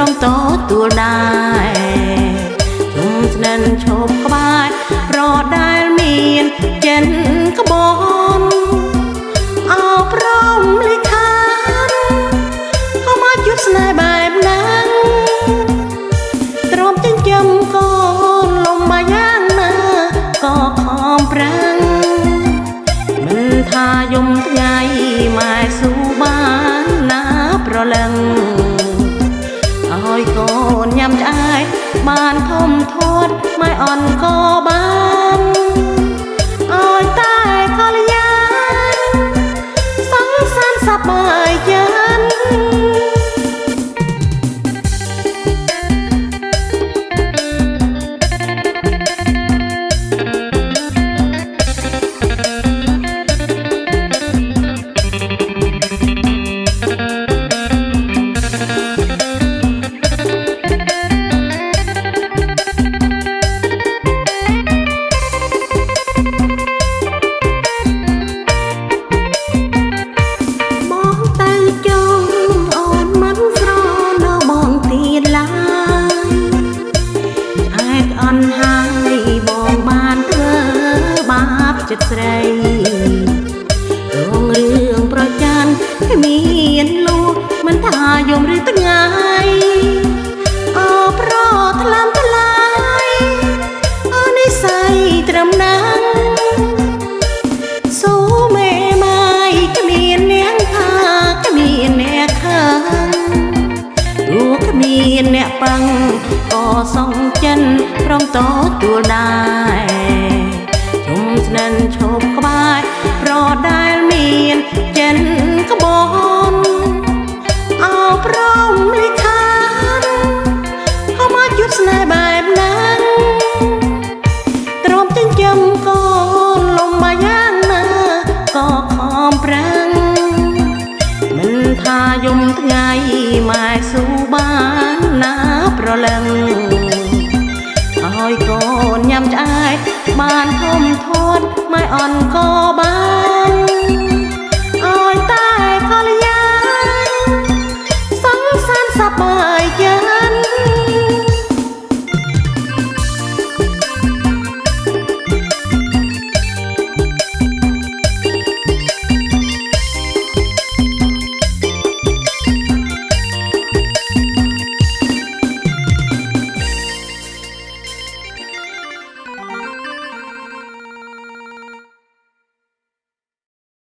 ព្រមតទួលដែរជុំស្និនឈប់ក្បែរប្រដែលមានចិនក្បនអោព្រមលិខានក៏មកជួបស្នេហ៍បែបហ្នឹងទ្រាំចិញ្ចឹមកូនលំមកយ៉ាងណាក៏ខំប្រឹងមិនថាយំថ្ងៃម៉ែស៊ូបានណាប្រលឹងឲ្យកូនញ៉ាំឆ្អែតបានធំធាត់ម៉ែអន់ក៏បានឲ្យតែកល្យានសង្សារសប្បាយចិត្តចិត្តស្រីរងរឿងប្រច័នគ្មានលួមិនថាយំឬថ្ងៃអោប្រថ្លាមថ្លៃអូនិស័យត្រឹមណាស់សូមេម៉ាយគ្មាននាងថាគ្មានអ្នកខឹងព្រោះគ្មានអ្នកប៉ឹងក៏សងចិនព្រមតទួលដែរស្និនឈប់ក្បែរប្រដែលមានចិនក្បនអោព្រមលិខានក៏មកជួបស្នេហ៍បែបហ្នឹងទ្រាំចិញ្ចឹមកូនលំមកយ៉ាងណាក៏ខំប្រឹងមិនថាយំថ្ងៃម៉ែស៊ូបានណាប្រលឹងឲ្យកូនញ៉ាំឆ្អែតបានធំធាត់ម៉ែអន់ក៏បាន